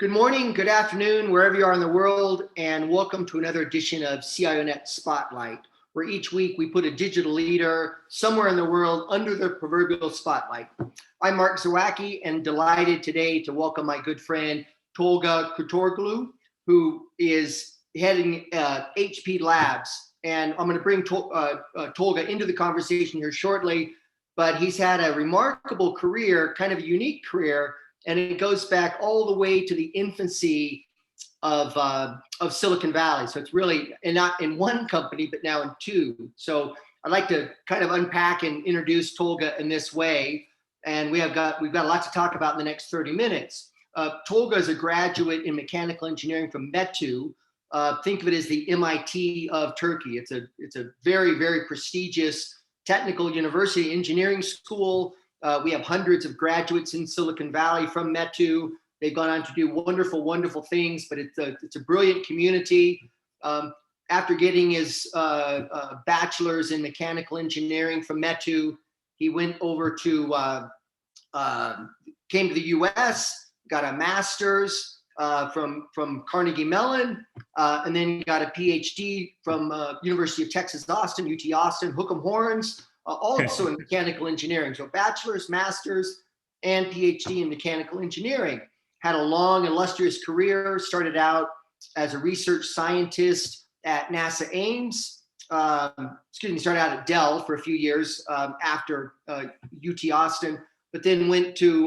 Good morning, good afternoon, wherever you are in the world, and welcome to another edition of CIONET Spotlight, where each week we put a digital leader somewhere in the world under the proverbial spotlight. I'm Mark Zawacki and delighted today to welcome my good friend Tolga Kurtoglu, who is heading HP Labs. And I'm going to bring Tolga into the conversation here shortly, but he's had a remarkable career, kind of a unique career, and it goes back all the way to the infancy of Silicon Valley. So it's really not in one company, but now in two. So I'd like to kind of unpack and introduce Tolga in this way. And we've got a lot to talk about in the next 30 minutes. Tolga is a graduate in mechanical engineering from METU. Think of it as the MIT of Turkey. It's a very, very prestigious technical university engineering school. We have hundreds of graduates in Silicon Valley from METU. They've gone on to do wonderful, wonderful things, but it's a brilliant community. After getting his bachelor's in mechanical engineering from METU, he went over to, came to the US, got a master's from Carnegie Mellon, and then got a PhD from University of Texas, Austin, UT Austin, Hook 'em Horns. Also in mechanical engineering. So bachelor's, master's, and PhD in mechanical engineering. Had a long, illustrious career, started out as a research scientist at NASA Ames. Started out at Dell for a few years after UT Austin, but then went to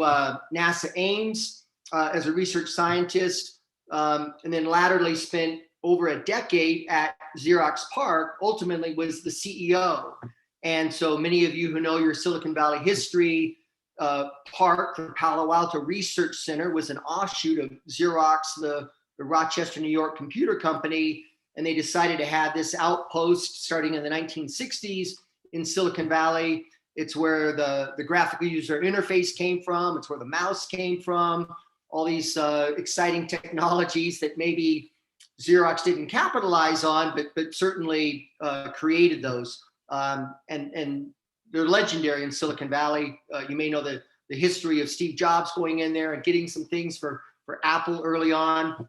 NASA Ames as a research scientist, and then latterly spent over a decade at Xerox PARC, ultimately was the CEO. And so many of you who know your Silicon Valley history, PARC, the Palo Alto Research Center, was an offshoot of Xerox, the Rochester, New York computer company. And they decided to have this outpost starting in the 1960s in Silicon Valley. It's where the graphical user interface came from. It's where the mouse came from. All these exciting technologies that maybe Xerox didn't capitalize on, but certainly created those. And they're legendary in Silicon Valley. You may know the history of Steve Jobs going in there and getting some things for Apple early on.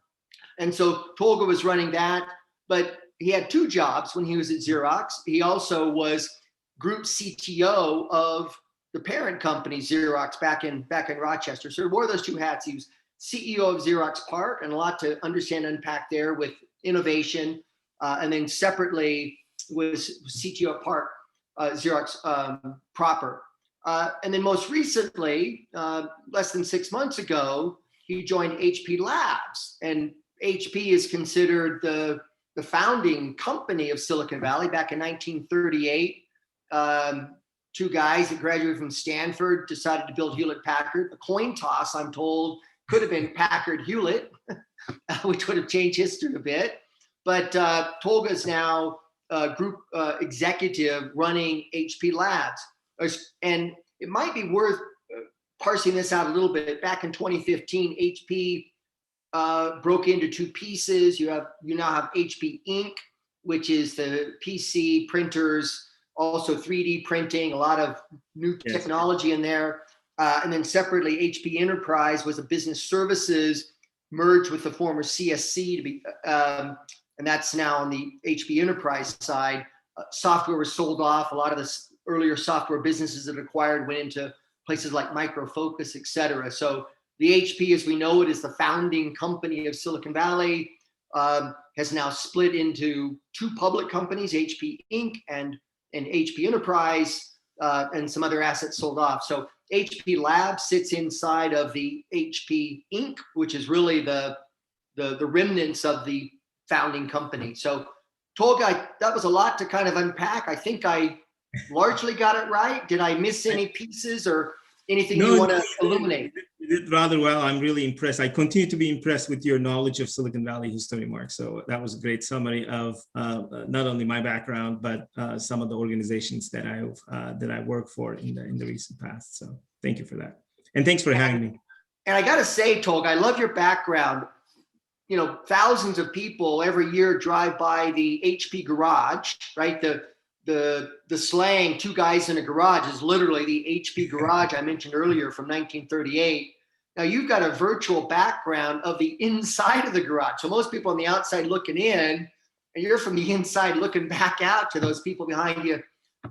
And so Tolga was running that, but he had two jobs when he was at Xerox. He also was group CTO of the parent company Xerox back in Rochester. So he wore those two hats. He was CEO of Xerox PARC, and a lot to understand, unpack there with innovation, and then separately was CTO at PARC, Xerox proper. And then most recently, less than 6 months ago, he joined HP Labs. And HP is considered the founding company of Silicon Valley back in 1938. Two guys that graduated from Stanford decided to build Hewlett-Packard. A coin toss, I'm told, could have been Packard-Hewlett, which would have changed history a bit. But Tolga is now group executive running HP Labs. And it might be worth parsing this out a little bit. Back in 2015, HP broke into two pieces. You now have HP Inc., which is the PC printers, also 3D printing, a lot of new technology in there. And then separately, HP Enterprise was a business services merged with the former CSC to be and that's now on the HP Enterprise side. Software was sold off. A lot of the earlier software businesses that acquired went into places like Microfluidics, et cetera. So the HP, as we know it, is the founding company of Silicon Valley, has now split into two public companies, HP Inc. and HP Enterprise, and some other assets sold off. So HP Labs sits inside of the HP Inc., which is really the remnants of the founding company. So Tolga, that was a lot to kind of unpack. I think I largely got it right. Did I miss any pieces or anything you want to illuminate? You did rather well. I'm really impressed. I continue to be impressed with your knowledge of Silicon Valley history, Mark. So that was a great summary of not only my background, but some of the organizations that I worked for in the recent past. So thank you for that. And thanks for having me. And I got to say, Tolga, I love your background. You know, thousands of people every year drive by the HP garage, right? The slang, two guys in a garage, is literally the HP garage I mentioned earlier from 1938. Now you've got a virtual background of the inside of the garage. So most people on the outside looking in, and you're from the inside looking back out to those people behind you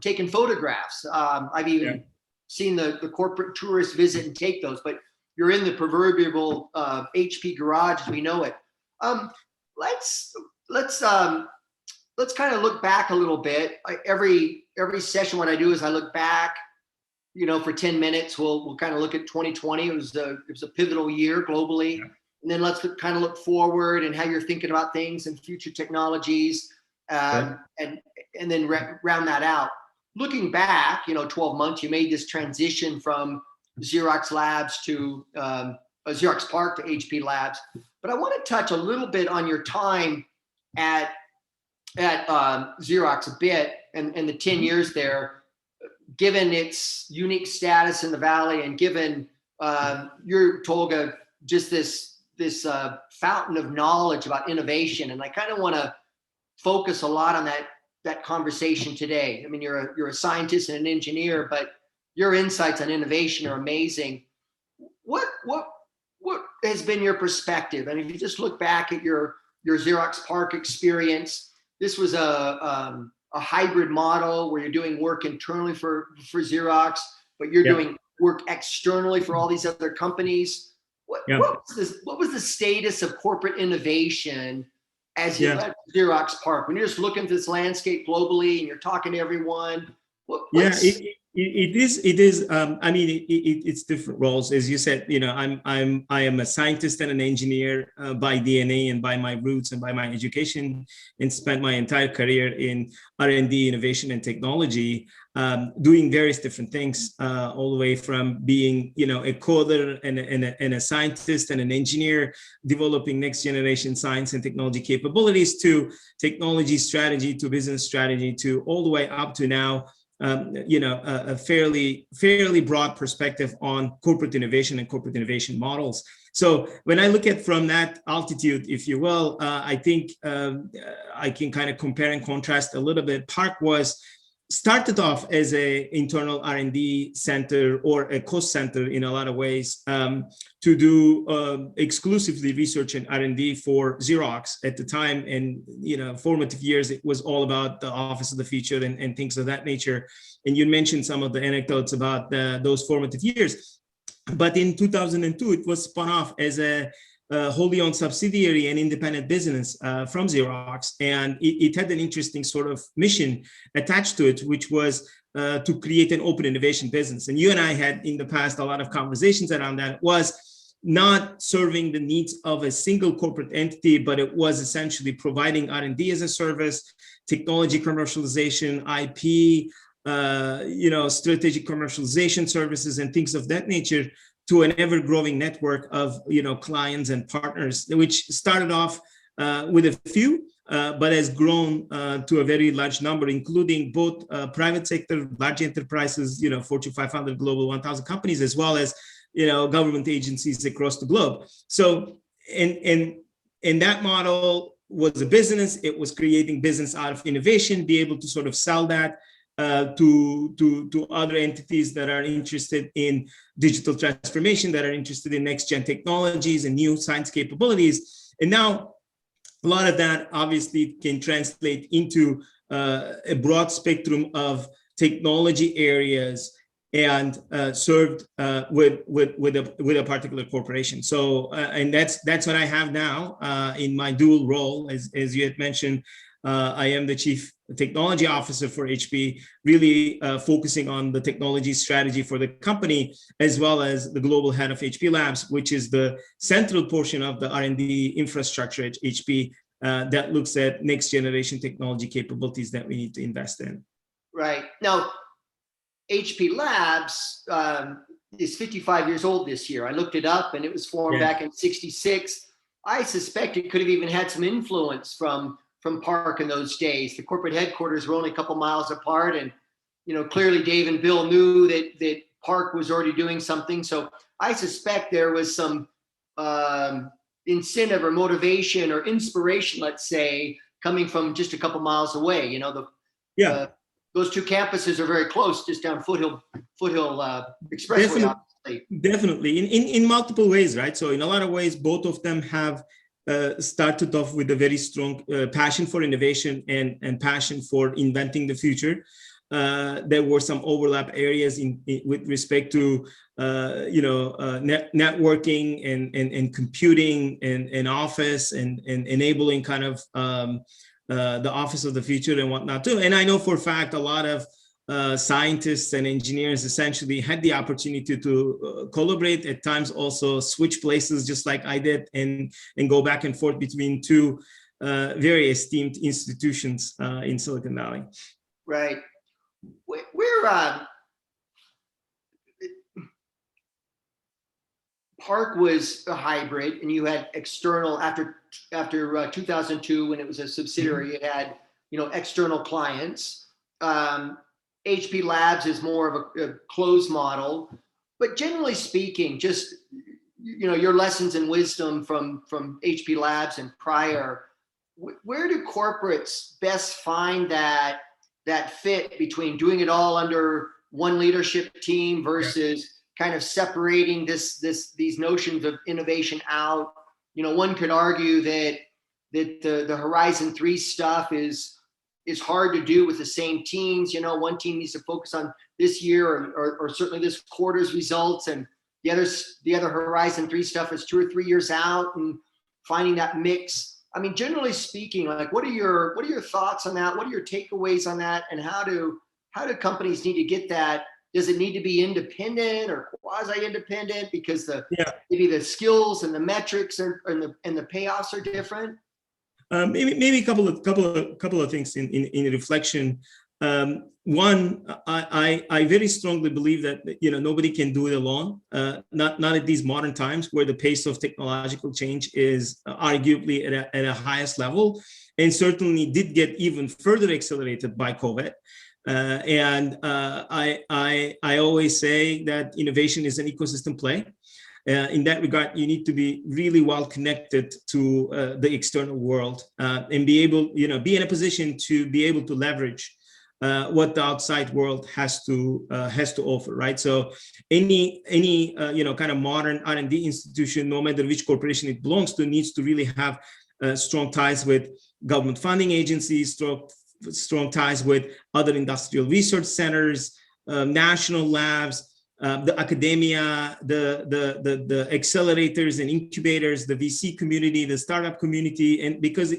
taking photographs. I've even seen the corporate tourists visit and take those, but you're in the proverbial HP garage as we know it. Let's kind of look back a little bit. Every session, what I do is I look back, for 10 minutes. We'll kind of look at 2020. It was a pivotal year globally. Yeah. And then let's kind of look forward and how you're thinking about things and future technologies, and then round that out. Looking back, 12 months, you made this transition from Xerox Labs to Xerox PARC to HP Labs. But I want to touch a little bit on your time at Xerox a bit and the 10 years there, given its unique status in the Valley and given your, Tolga, just this fountain of knowledge about innovation. And I kind of want to focus a lot on that conversation today. I mean, you're a scientist and an engineer, but your insights on innovation are amazing. What has been your perspective? I mean, if you just look back at your Xerox PARC experience, this was a hybrid model where you're doing work internally for Xerox, but you're doing work externally for all these other companies. What was the status of corporate innovation as you led Xerox PARC? When you're just looking at this landscape globally and you're talking to everyone, it is. I mean, it's different roles, as you said. I am a scientist and an engineer by DNA and by my roots and by my education, and spent my entire career in R&D, innovation, and technology, doing various different things, all the way from being, a coder and a scientist and an engineer, developing next generation science and technology capabilities, to technology strategy, to business strategy, to all the way up to now. A fairly broad perspective on corporate innovation and corporate innovation models. So when I look at from that altitude, if you will, I think I can kind of compare and contrast a little bit. PARC started off as a internal R&D center or a cost center in a lot of ways, to do exclusively research and R&D for Xerox at the time. And, formative years, it was all about the Office of the Future and things of that nature. And you mentioned some of the anecdotes about those formative years. But in 2002, it was spun off as a wholly owned subsidiary and independent business from Xerox. And it had an interesting sort of mission attached to it, which was to create an open innovation business. And you and I had in the past a lot of conversations around that. It was not serving the needs of a single corporate entity, but it was essentially providing R&D as a service, technology commercialization, IP, strategic commercialization services and things of that nature, to an ever-growing network of clients and partners, which started off with a few, but has grown to a very large number, including both private sector, large enterprises, Fortune 500, Global 1000 companies, as well as government agencies across the globe. So, and that model was a business. It was creating business out of innovation, be able to sort of sell that to other entities that are interested in digital transformation, that are interested in next gen technologies and new science capabilities. And now a lot of that obviously can translate into a broad spectrum of technology areas and served with a particular corporation. So and that's what I have now in my dual role, as you had mentioned. I am the Chief Technology Officer for HP, really focusing on the technology strategy for the company, as well as the global head of HP Labs, which is the central portion of the R&D infrastructure at HP that looks at next generation technology capabilities that we need to invest in. Right. Now, HP Labs is 55 years old this year. I looked it up and it was formed back in '66. I suspect it could have even had some influence from PARC in those days. The corporate headquarters were only a couple miles apart, and clearly Dave and Bill knew that PARC was already doing something. So I suspect there was some incentive or motivation or inspiration, let's say, coming from just a couple miles away. those two campuses are very close, just down Foothill Expressway. Obviously. Definitely, in multiple ways, right? So in a lot of ways, both of them have started off with a very strong passion for innovation and passion for inventing the future. There were some overlap areas with respect to networking and computing and office and enabling kind of the office of the future and whatnot too. And I know for a fact a lot of scientists and engineers essentially had the opportunity to collaborate, at times also switch places just like I did, and go back and forth between two very esteemed institutions in Silicon Valley. Right. Park was a hybrid, and you had external after 2002 when it was a subsidiary. It had external clients. HP Labs is more of a closed model, but generally speaking, just your lessons and wisdom from HP Labs and prior, where do corporates best find that fit between doing it all under one leadership team versus kind of separating these notions of innovation out? One could argue that the Horizon 3 stuff is hard to do with the same teams. One team needs to focus on this year or certainly this quarter's results, and the other Horizon 3 stuff is 2 or 3 years out, and finding that mix. I mean, generally speaking, like what are your thoughts on that? What are your takeaways on that? And how do companies need to get that? Does it need to be independent or quasi-independent because maybe the skills and the metrics and the payoffs are different? Maybe a couple of things in reflection. One, I very strongly believe that nobody can do it alone. Not at these modern times where the pace of technological change is arguably at a highest level, and certainly did get even further accelerated by COVID. I always say that innovation is an ecosystem play. In that regard, you need to be really well connected to the external world and be able, be in a position to be able to leverage what the outside world has to offer, right? So any kind of modern R&D institution, no matter which corporation it belongs to, needs to really have strong ties with government funding agencies, strong ties with other industrial research centers, national labs, the academia, the accelerators and incubators, the VC community, the startup community. And because,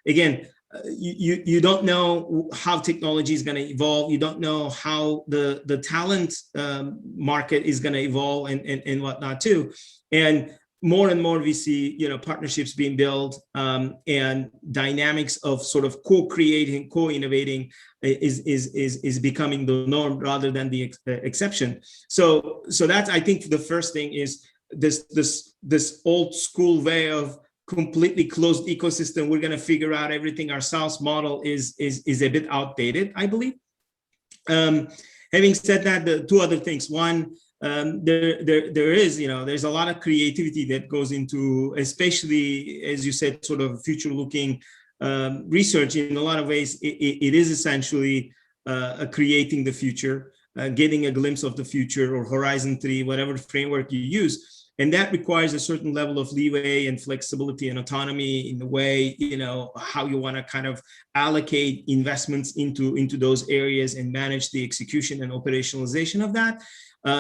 again, you don't know how technology is going to evolve. You don't know how the talent market is going to evolve and whatnot too. And more and more we see, partnerships being built and dynamics of sort of co-creating, co-innovating is becoming the norm rather than the exception. So that's, I think, the first thing is this old school way of completely closed ecosystem. We're going to figure out everything ourselves model is a bit outdated, I believe. Having said that, the two other things. One, there is, there's a lot of creativity that goes into, especially as you said, sort of future-looking research. In a lot of ways, it is essentially creating the future, getting a glimpse of the future, or Horizon 3, whatever framework you use. And that requires a certain level of leeway and flexibility and autonomy in the way, how you want to kind of allocate investments into those areas and manage the execution and operationalization of that.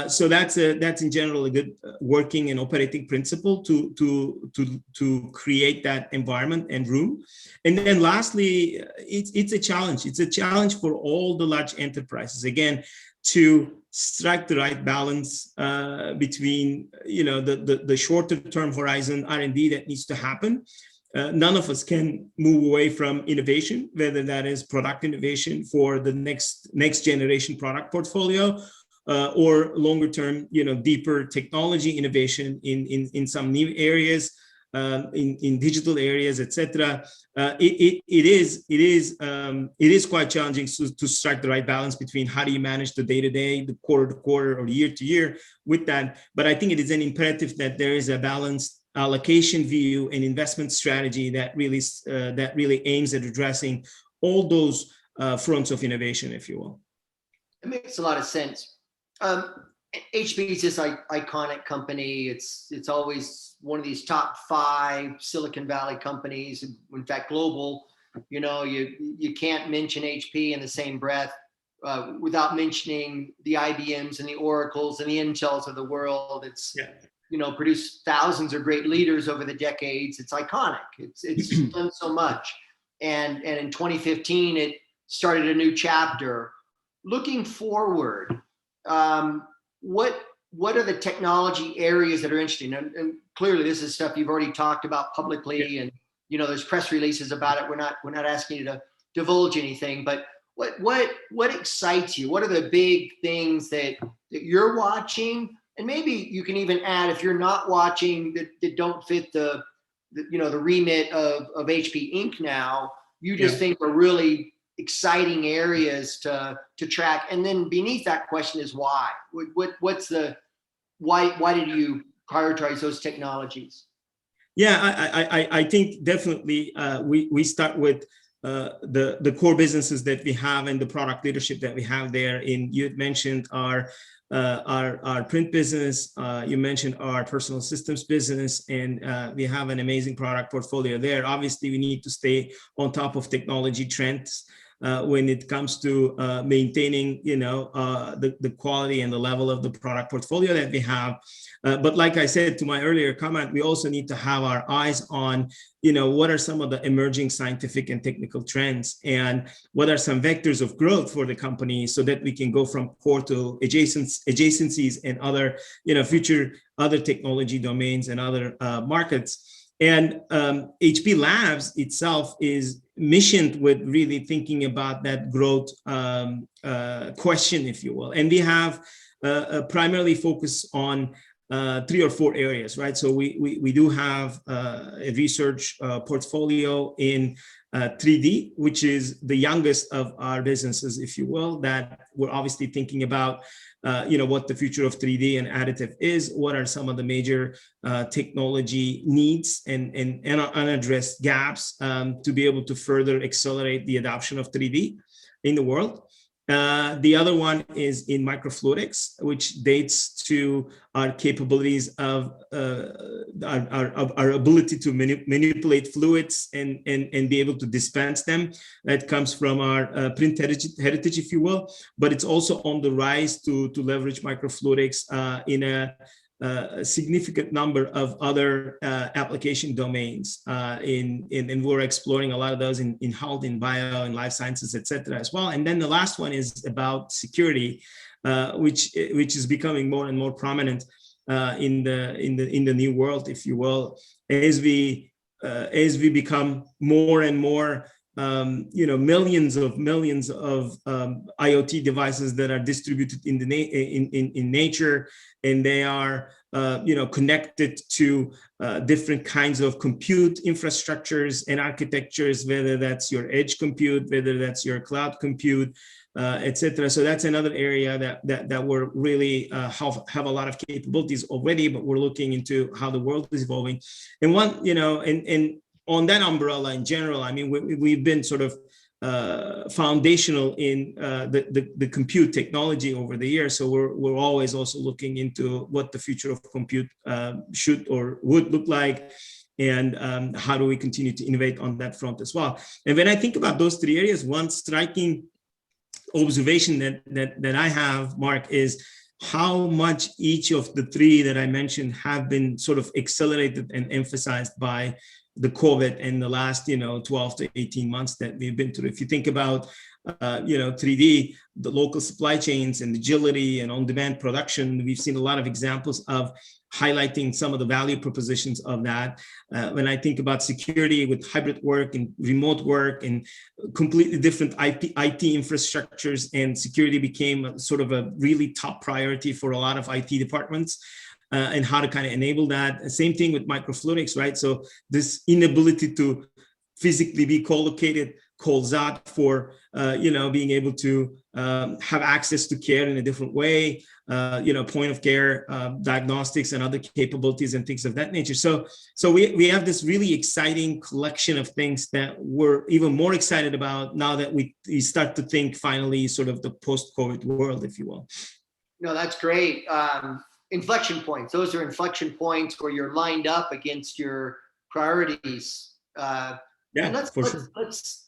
So that's in general a good working and operating principle to create that environment and room. And then lastly, it's a challenge. It's a challenge for all the large enterprises, again, to strike the right balance between the shorter term horizon R&D that needs to happen. None of us can move away from innovation, whether that is product innovation for the next generation product portfolio, or longer term, deeper technology innovation in some new areas, in digital areas, etc. It is quite challenging to strike the right balance between how do you manage the day-to-day, the quarter-to-quarter, or year-to-year with that. But I think it is an imperative that there is a balanced allocation view and investment strategy that really aims at addressing all those fronts of innovation, if you will. It makes a lot of sense. HP is this iconic company. It's always one of these top 5 Silicon Valley companies. In fact, global. You know, you can't mention HP in the same breath without mentioning the IBMs and the Oracles and the Intels of the world. It's produced thousands of great leaders over the decades. It's iconic. It's done so much. And in 2015, it started a new chapter. Looking forward, what are the technology areas that are interesting? And clearly, this is stuff you've already talked about publicly, and there's press releases about it. We're not asking you to divulge anything, but what excites you? What are the big things that you're watching? And maybe you can even add, if you're not watching that don't fit the remit of HP Inc. now, you just think are really exciting areas to track. And then beneath that question is why? Why did you prioritize those technologies? Yeah, I think definitely we start with the core businesses that we have and the product leadership that we have there. You had mentioned our print business, you mentioned our personal systems business, and we have an amazing product portfolio there. Obviously, we need to stay on top of technology trends when it comes to maintaining, the quality and the level of the product portfolio that we have. But like I said to my earlier comment, we also need to have our eyes on, what are some of the emerging scientific and technical trends, and what are some vectors of growth for the company, so that we can go from core to adjacencies and other, future other technology domains and other markets. And HP Labs itself is missioned with really thinking about that growth question, if you will. And we have primarily focused on 3 or 4 areas, right? So we do have a research portfolio in 3D, which is the youngest of our businesses, if you will, that we're obviously thinking about, what the future of 3D and additive is, what are some of the major technology needs and unaddressed gaps to be able to further accelerate the adoption of 3D in the world. The other one is in microfluidics, which dates to our capabilities of our ability to manipulate fluids and be able to dispense them. That comes from our print heritage, if you will, but it's also on the rise to leverage microfluidics in a significant number of other application domains, and we're exploring a lot of those in health, in bio, and life sciences, etc. as well. And then the last one is about security, which is becoming more and more prominent in the new world, if you will, as we become more and more millions of IoT devices that are distributed in nature, and they are connected to different kinds of compute infrastructures and architectures, whether that's your edge compute, whether that's your cloud compute, etc. So that's another area that we're really have a lot of capabilities already, but we're looking into how the world is evolving. And one, and on that umbrella in general, I mean, we've been sort of foundational in the compute technology over the years. So we're always also looking into what the future of compute should or would look like, and how do we continue to innovate on that front as well. And when I think about those 3 areas, one striking observation that I have, Mark, is how much each of the 3 that I mentioned have been sort of accelerated and emphasized by the COVID in the last, 12 to 18 months that we've been through. If you think about, 3D, the local supply chains and agility and on-demand production, we've seen a lot of examples of highlighting some of the value propositions of that. When I think about security with hybrid work and remote work and completely different IT infrastructures, and security became sort of a really top priority for a lot of IT departments. And how to kind of enable that. Same thing with microfluidics, right? So this inability to physically be co-located calls out for, being able to have access to care in a different way, point of care diagnostics and other capabilities and things of that nature. So we have this really exciting collection of things that we're even more excited about now that we start to think finally sort of the post-COVID world, if you will. No, that's great. Inflection points. Those are inflection points where you're lined up against your priorities. And let's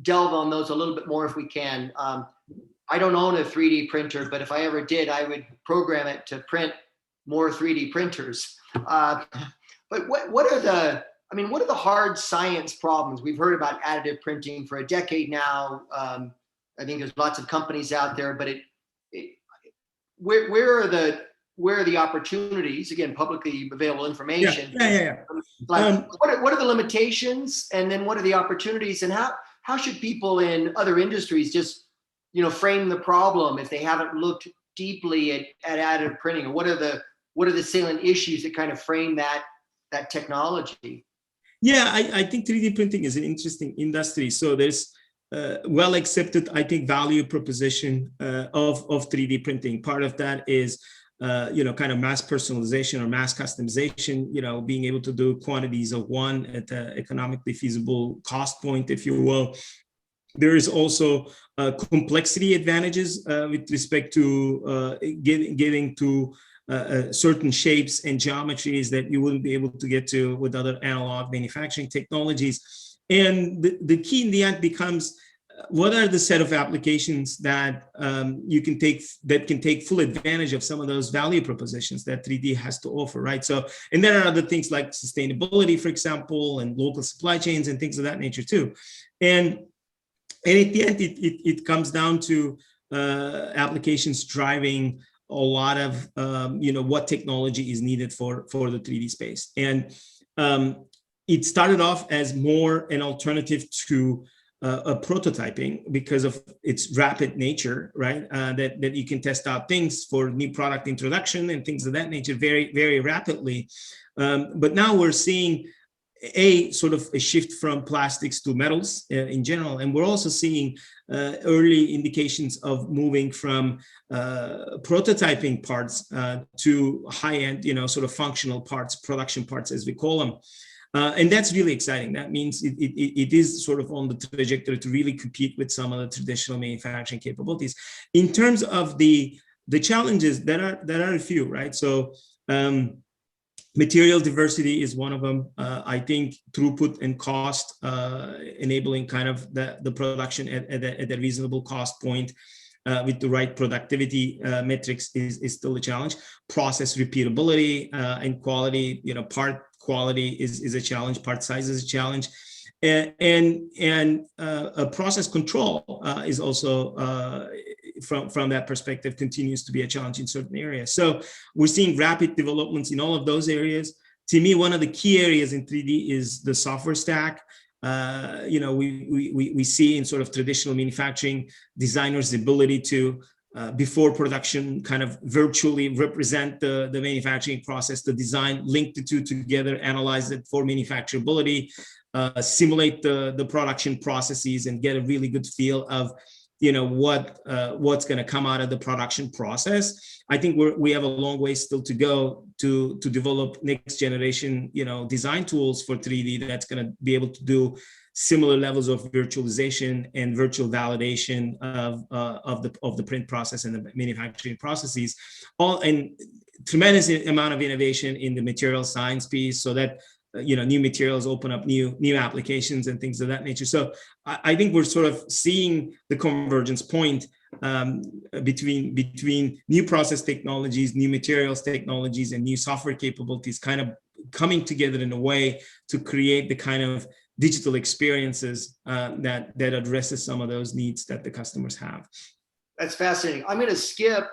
delve on those a little bit more if we can. I don't own a 3D printer, but if I ever did, I would program it to print more 3D printers. But what are the hard science problems? We've heard about additive printing for a decade now. I think there's lots of companies out there, but where are the opportunities? Again, publicly available information. Yeah. What are the limitations, and then what are the opportunities, and how should people in other industries just frame the problem if they haven't looked deeply at additive printing? Or what are the salient issues that kind of frame that technology? Yeah, I think 3D printing is an interesting industry. So there's well accepted, I think, value proposition of 3D printing. Part of that is kind of mass personalization or mass customization, being able to do quantities of one at an economically feasible cost point, if you will. There is also complexity advantages with respect to getting to certain shapes and geometries that you wouldn't be able to get to with other analog manufacturing technologies. And the key in the end becomes, what are the set of applications that you can take full advantage of some of those value propositions that 3D has to offer, right? So, and there are other things like sustainability, for example, and local supply chains and things of that nature too. And at the end, it comes down to applications driving a lot of what technology is needed for the 3D space. And it started off as more an alternative to a prototyping because of its rapid nature, right? That you can test out things for new product introduction and things of that nature very, very rapidly. But now we're seeing a sort of a shift from plastics to metals in general. And we're also seeing early indications of moving from prototyping parts to high-end, sort of functional parts, production parts, as we call them. And that's really exciting. That means it is sort of on the trajectory to really compete with some of the traditional manufacturing capabilities. In terms of the challenges, there are a few, right? So material diversity is one of them. I think throughput and cost, enabling kind of the production at a reasonable cost point with the right productivity metrics is still a challenge. Process repeatability and quality, part quality is a challenge, part size is a challenge. And process control is also, from that perspective, continues to be a challenge in certain areas. So we're seeing rapid developments in all of those areas. To me, one of the key areas in 3D is the software stack. We see in sort of traditional manufacturing, designers' ability to, before production, kind of virtually represent the manufacturing process, the design, link the two together, analyze it for manufacturability, simulate the production processes, and get a really good feel of what's going to come out of the production process. I think we have a long way still to go to develop next generation design tools for 3D that's going to be able to do similar levels of virtualization and virtual validation of the print process and the manufacturing processes. And tremendous amount of innovation in the material science piece, so that new materials open up new applications and things of that nature. So I think we're sort of seeing the convergence point between new process technologies, new materials technologies, and new software capabilities kind of coming together in a way to create the kind of digital experiences that addresses some of those needs that the customers have. That's fascinating. I'm going to skip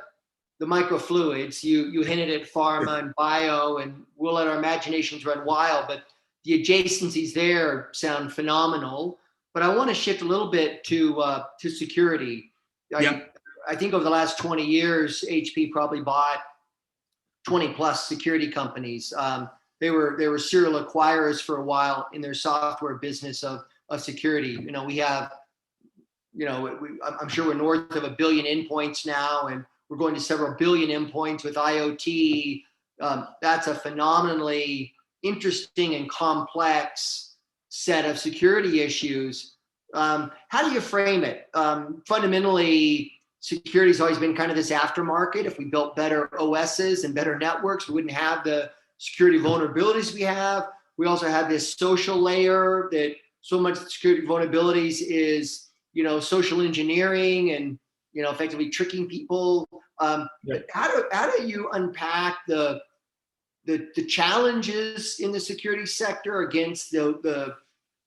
the microfluids. You hinted at pharma and bio, and we'll let our imaginations run wild, but the adjacencies there sound phenomenal. But I want to shift a little bit to security. I think over the last 20 years, HP probably bought 20 plus security companies. They were serial acquirers for a while in their software business of security. You know, we have, you know, I'm sure we're north of 1 billion endpoints now, and we're going to several billion endpoints with IoT. That's a phenomenally interesting and complex set of security issues. How do you frame it? Fundamentally, security has always been kind of this aftermarket. If we built better OSs and better networks, we wouldn't have the security vulnerabilities we have. We also have this social layer that so much security vulnerabilities is, you know, social engineering and, you know, effectively tricking people. But how do you unpack the challenges in the security sector against the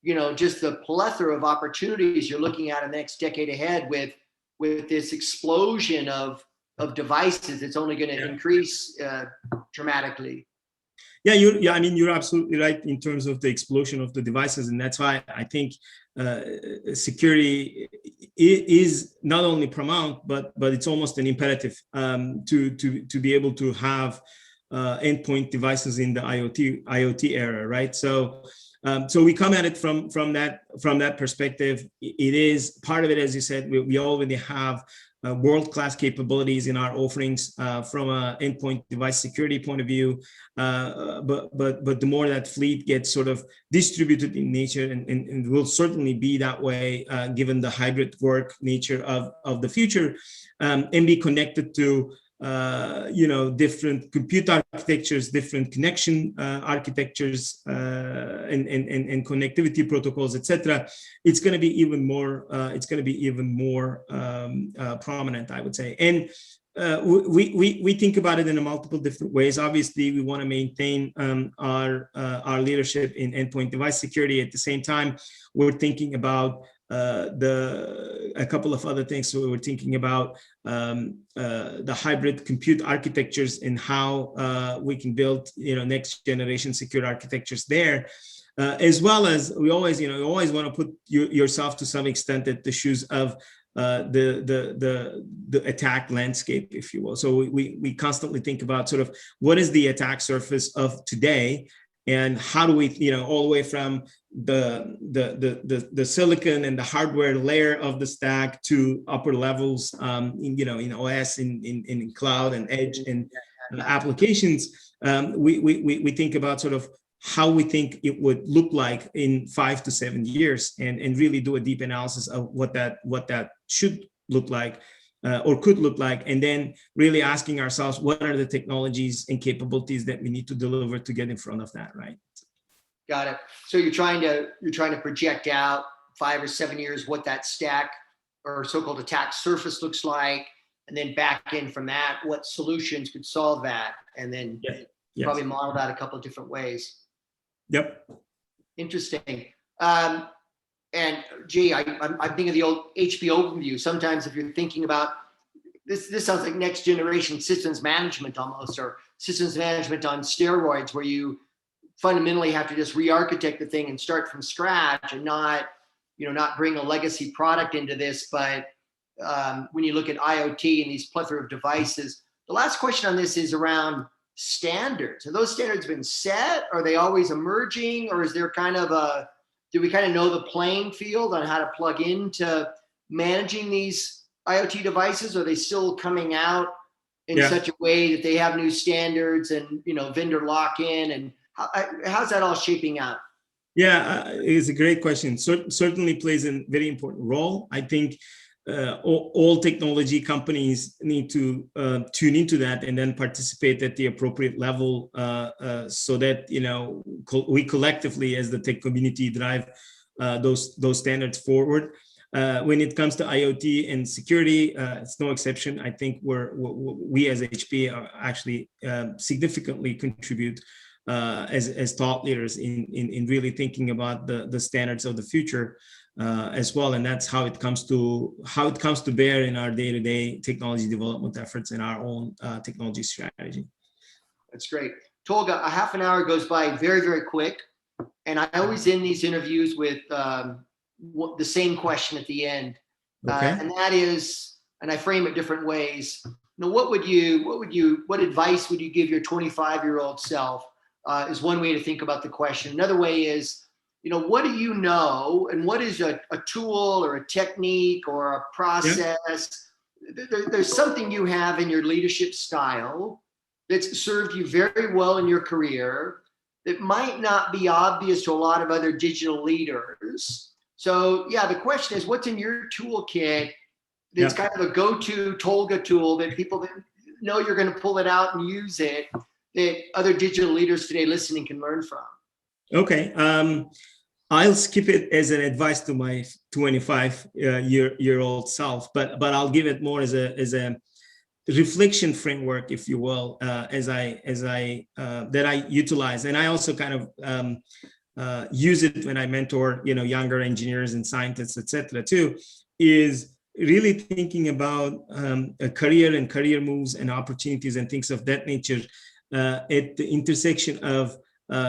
you know, just the plethora of opportunities you're looking at in the next decade ahead with this explosion of devices that's only going to increase dramatically? Yeah, I mean, you're absolutely right in terms of the explosion of the devices, and that's why I think security is not only paramount, but it's almost an imperative to be able to have endpoint devices in the IoT era, right? So we come at it from that perspective. It is part of it, as you said. We already have world-class capabilities in our offerings from an endpoint device security point of view. But the more that fleet gets sort of distributed in nature, and will certainly be that way given the hybrid work nature of the future, and be connected to you know, different compute architectures, different connection architectures, and connectivity protocols, etc. It's going to be even more. It's going to be even more prominent, I would say. And we think about it in a multiple different ways. Obviously, we want to maintain our leadership in endpoint device security. At the same time, we're thinking about a couple of other things. So we're thinking about the hybrid compute architectures and how we can build, you know, next generation secure architectures there, as well as we always, you know, you always want to put yourself to some extent at the shoes of the attack landscape, if you will. So we constantly think about sort of what is the attack surface of today, and how do we, you know, all the way from the silicon and the hardware layer of the stack to upper levels, you know, in OS, in cloud and edge and applications. We think about sort of how we think it would look like in 5 to 7 years, and really do a deep analysis of what that should look like. Or could look like, and then really asking ourselves, what are the technologies and capabilities that we need to deliver to get in front of that, right? Got it. So you're trying to project out 5 or 7 years what that stack or so-called attack surface looks like, and then back in from that, what solutions could solve that, and then probably model that a couple of different ways. Yep. Interesting. And gee, I'm thinking of the old HP overview. Sometimes if you're thinking about this sounds like next generation systems management almost, or systems management on steroids, where you fundamentally have to just re-architect the thing and start from scratch, and not bring a legacy product into this. But when you look at IoT and these plethora of devices, the last question on this is around standards. Have those standards been set? Are they always emerging, or is there kind of do we kind of know the playing field on how to plug into managing these IoT devices? Are they still coming out in such a way that they have new standards and, you know, vendor lock-in, and how's that all shaping out? Yeah, it's a great question. Certainly plays a very important role. I think all technology companies need to tune into that and then participate at the appropriate level, so that, you know, we collectively as the tech community drive those standards forward. When it comes to IoT and security, it's no exception. I think we as HP are actually significantly contribute as thought leaders in really thinking about the standards of the future as well, and that's how it comes to bear in our day-to-day technology development efforts and our own technology strategy. That's great. Tolga, a half an hour goes by very, very quick, and I always end these interviews with the same question at the end, and that is, and I frame it different ways. You know, what advice would you give your 25-year-old self? Is one way to think about the question. Another way is, what do you know, and what is a tool or a technique or a process? There's something you have in your leadership style that's served you very well in your career that might not be obvious to a lot of other digital leaders. So yeah, the question is, what's in your toolkit that's kind of a go-to Tolga tool that people that know you're going to pull it out and use it, that other digital leaders today listening can learn from? Okay. I'll skip it as an advice to my 25-year-old self, but I'll give it more as a reflection framework, if you will, that I utilize, and I also kind of use it when I mentor, younger engineers and scientists, etc. too, is really thinking about a career and career moves and opportunities and things of that nature at the intersection of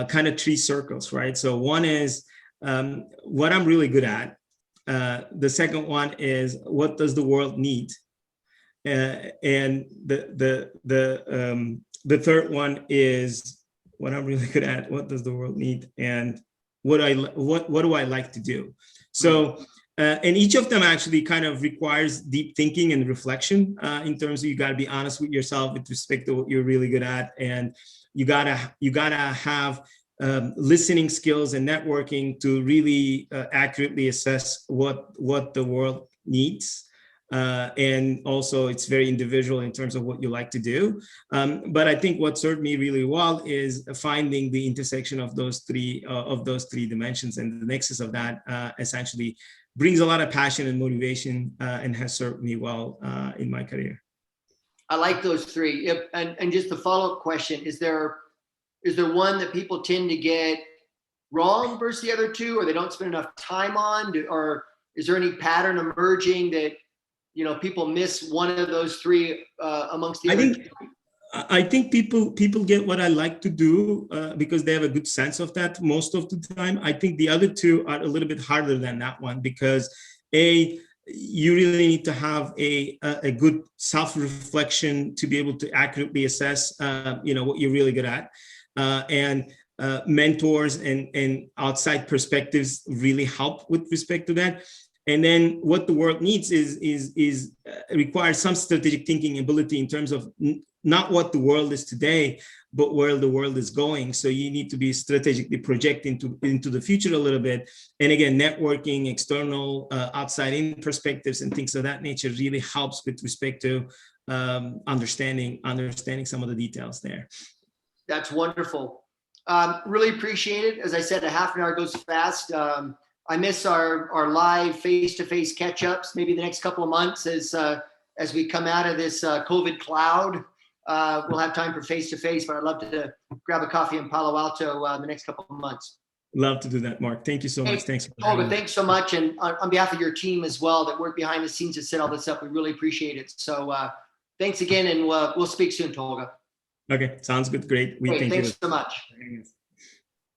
kind of three circles, right? So one is what I'm really good at. The second one is what does the world need? And the third one is what I'm really good at. What does the world need? And what do I like to do? So, and each of them actually kind of requires deep thinking and reflection in terms of you got to be honest with yourself with respect to what you're really good at, and you gotta have listening skills and networking to really accurately assess what the world needs. And also it's very individual in terms of what you like to do. But I think what served me really well is finding the intersection of those three dimensions, and the nexus of that essentially brings a lot of passion and motivation and has served me well in my career. I like those three. And just the follow-up question, is there one that people tend to get wrong versus the other two, or they don't spend enough time on, or is there any pattern emerging that people miss one of those three amongst the other two? I think people get what I like to do because they have a good sense of that most of the time. I think the other two are a little bit harder than that one because you really need to have a good self-reflection to be able to accurately assess what you're really good at. And mentors and outside perspectives really help with respect to that. And then what the world needs is requires some strategic thinking ability in terms of not what the world is today, but where the world is going. So you need to be strategically projecting into the future a little bit. And again, networking, external, outside in perspectives and things of that nature really helps with respect to understanding some of the details there. That's wonderful. Really appreciate it. As I said, a half an hour goes fast. I miss our live face-to-face catch-ups. Maybe the next couple of months as we come out of this COVID cloud, we'll have time for face-to-face, but I'd love to grab a coffee in Palo Alto the next couple of months. Love to do that, Mark. Thank you so much. Thanks. Tolga, thanks so much. And on behalf of your team as well that work behind the scenes to set all this up, we really appreciate it. So thanks again, and we'll speak soon, Tolga. Okay, sounds good. Great. Thanks so much.